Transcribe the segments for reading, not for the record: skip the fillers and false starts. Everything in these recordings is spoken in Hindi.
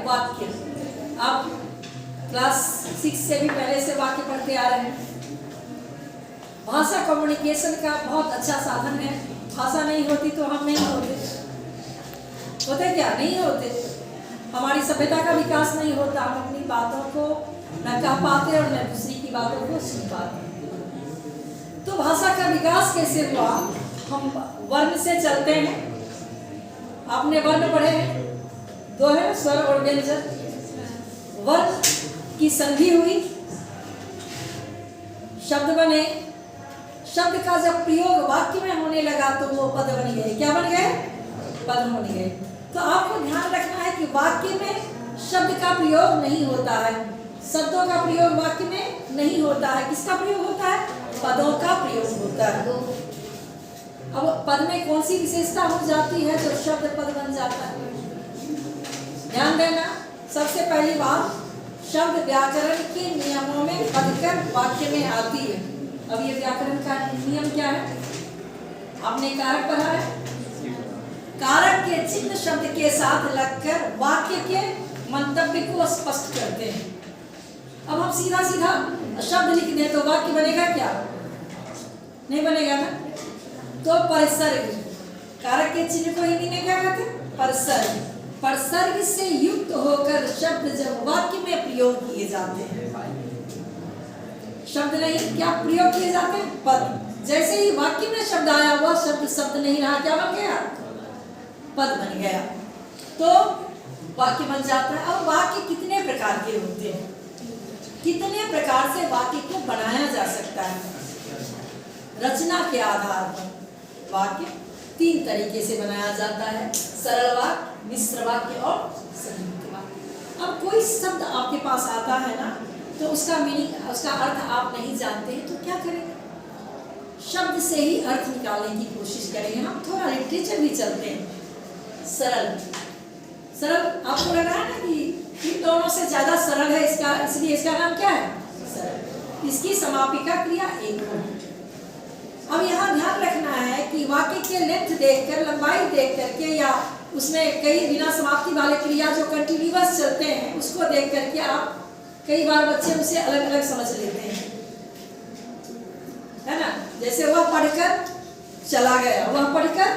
वाक्य। आप क्लास 6 से भी पहले से वाक्य पढ़ते आ रहे हैं। भाषा कम्युनिकेशन का बहुत अच्छा साधन है। भाषा नहीं होती तो हम नहीं होते क्या? नहीं होते। हमारी सभ्यता का विकास नहीं होता। हम अपनी बातों को न कह पाते और न दूसरी की बातों को सुन पाते। तो भाषा का विकास कैसे हुआ? हम वर्ण से चलते हैं। आपने वर्ण पढ़े हैं, 2 है, स्वर और व्यंजन। वर्ण की संधि हुई, शब्द बने। शब्द का जब प्रयोग वाक्य में होने लगा तो वो पद बन गए। क्या बन गए? पद बन गए। तो आपको ध्यान रखना है कि वाक्य में शब्द का प्रयोग नहीं होता है, शब्दों का प्रयोग वाक्य में नहीं होता है। किसका प्रयोग होता है? पदों का प्रयोग होता है। अब पद में कौन सी विशेषता हो जाती है तो शब्द पद बन जाता है? ध्यान देना। सबसे पहली बात, शब्द व्याकरण के नियमों में पदकर वाक्य में आती है। अब ये व्याकरण का नियम क्या है? आपने कारक पढ़ा है। कारक के चिन्ह शब्द के साथ लगकर वाक्य के मंतव्य को स्पष्ट करते हैं। अब हम सीधा सीधा शब्द लिख दें तो वाक्य बनेगा क्या? नहीं बनेगा ना। तो परसर्ग, कारक के चिन्ह को हिंदी में क्या कहते हैं? परसर्ग। परसर्ग से युक्त होकर शब्द जब वाक्य में प्रयोग किए जाते हैं, शब्द नहीं, क्या प्रयोग किए जाते हैं? पद। जैसे ही वाक्य में शब्द आया, वह शब्द शब्द नहीं रहा, क्या बन गया? पद बन गया। तो वाक्य बन जाता है। अब वाक्य कितने प्रकार के होते हैं? कितने प्रकार से वाक्य को बनाया जा सकता है? रचना के आधार पर वाक्य 3 तरीके से बनाया जाता है: सरल वाक्य, मिश्र वाक्य और संयुक्त वाक्य। अब कोई शब्द आपके पास आता है ना, तो उसका मीनिंग, उसका अर्थ आप नहीं जानते हैं तो क्या करेंगे? शब्द से ही अर्थ निकालने की कोशिश करेंगे। हम थोड़ा लिटरेचर भी चलते हैं। सरल, सरल आपको लग रहा है ना कि इन दोनों से ज्यादा सरल है इसका, इसलिए इसका नाम क्या है? सरल। इसकी समापिका क्रिया एक हो। अब यहाँ ध्यान रखना है कि वाक्य के लेंथ देखकर, लंबाई देख करके, या उसमें कई बिना समाप्ति वाले क्रिया जो कंटिन्यूअस चलते हैं उसको देख करके आप, कई बार बच्चे उसे अलग अलग समझ लेते हैं, है ना। जैसे वह पढ़कर चला गया, वह पढ़कर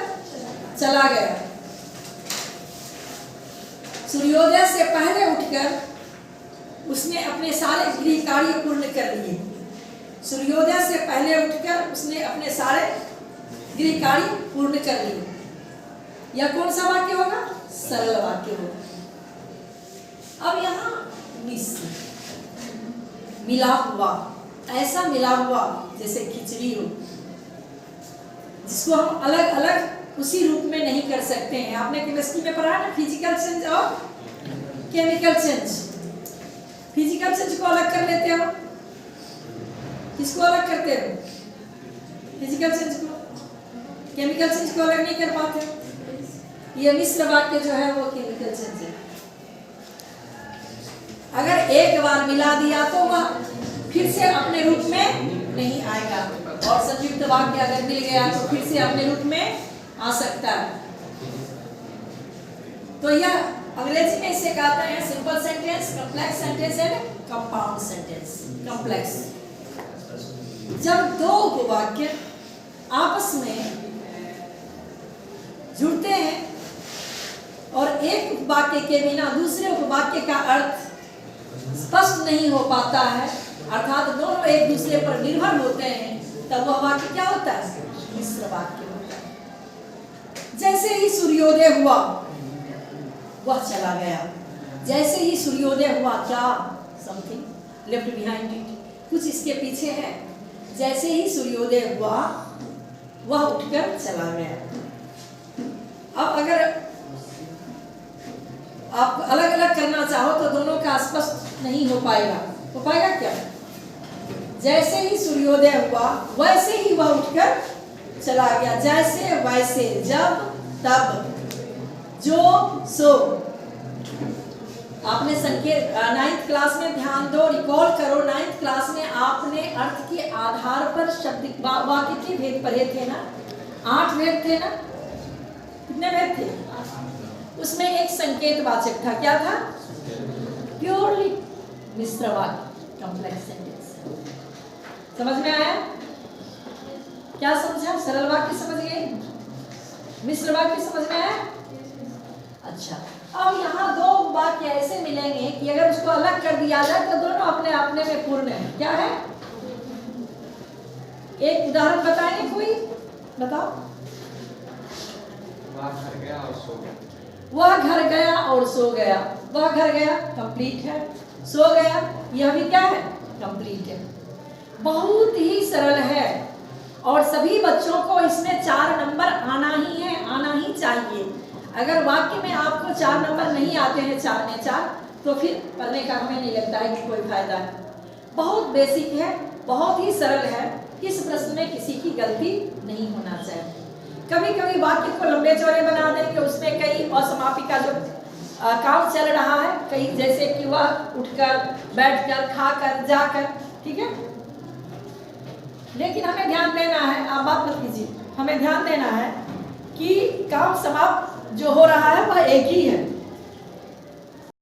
चला गया। सूर्योदय से पहले उठकर उसने अपने सारे गृह कार्य पूर्ण कर लिए। सूर्योदय से पहले उठकर उसने अपने सारे गृह कार्य पूर्ण कर लिए। यह कौन सा वाक्य होगा? सरल वाक्य होगा। अब यहाँ मिश्र, मिला हुआ, ऐसा मिला हुआ जैसे खिचड़ी हो, जिसको हम अलग अलग उसी रूप में नहीं कर सकते हैं। आपने केमिस्ट्री में पढ़ा ना, फिजिकल चेंज और केमिकल चेंज। फिजिकल चेंज को अलग कर लेते हो, किसको अलग करते हो? फिजिकल चेंज को। केमिकल चेंज को अलग नहीं कर पाते। ये मिश्र वाक्य जो है वो केमिकल चेंज है। अगर एक बार मिला दिया तो वह फिर से अपने रूप में नहीं आएगा, और संयुक्त वाक्य अगर मिल गया तो फिर से अपने रूप में आ सकता है। तो यह अंग्रेजी में इसे कहते हैं simple sentence, complex sentence and compound sentence. Complex, जब 2 उपवाक्य आपस में जुड़ते हैं और एक उपवाक्य के बिना दूसरे उपवाक्य का अर्थ स्पष्ट नहीं हो पाता है, अर्थात दोनों एक दूसरे पर निर्भर होते हैं, तब वह वाक्य क्या होता है? मिश्र वाक्य होता है। जैसे ही सूर्योदय हुआ वह चला गया। जैसे ही सूर्योदय हुआ, क्या समथिंग लेफ्ट बिहाइंड इट, कुछ इसके पीछे है। जैसे ही सूर्योदय हुआ वह उठकर चला गया। अब अगर आप अलग अलग करना चाहो तो दोनों का स्पष्ट नहीं हो पाएगा। हो पाएगा क्या? जैसे ही सूर्योदय हुआ वैसे ही वह उठकर चला गया। जैसे वैसे, जब तब, जो सो। आपने संकेत 9th क्लास में ध्यान दो, रिकॉल करो। 9th क्लास में आपने अर्थ के आधार पर शब्द वाक्य के भेद पढ़े थे ना। 8 भेद थे ना। कितने भेद थे? उसमें एक संकेतवाचक था, क्या था? प्योरली मिश्र वाक्य, कॉम्प्लेक्स सेंटेंस। समझ में आया? क्या समझा? सरल वाक्य समझ गए, मिश्र वाक्य समझ में आया? अच्छा, अब यहाँ दो वाक्य ऐसे मिलेंगे कि अगर उसको अलग कर दिया जाए तो दोनों अपने अपने में पूर्ण है। क्या है? एक उदाहरण बताएंगे कोई? बताओ। वह घर गया और सो गया। वह घर गया और सो गया। वह घर गया कंप्लीट है, सो गया यह भी क्या है? कंप्लीट है। बहुत ही सरल है और सभी बच्चों को इसमें 4 नंबर आना ही है, आना ही चाहिए। अगर वाक्य में आपको 4 नंबर नहीं आते हैं 4 में 4, तो फिर पढ़ने का हमें नहीं लगता है कि कोई फायदा है। बहुत बेसिक है, बहुत ही सरल है, इस प्रश्न में किसी की गलती नहीं होना चाहिए। कभी कभी वाक्य को लंबे चौड़े बना देंगे, उसमें कई असमापी का जो काम चल रहा है, कई जैसे कि वह उठकर, बैठकर, खाकर, जाकर, ठीक है। लेकिन हमें ध्यान देना है, आप बात मत कीजिए, हमें ध्यान देना है कि काम समाप्त जो हो रहा है वह एक ही है।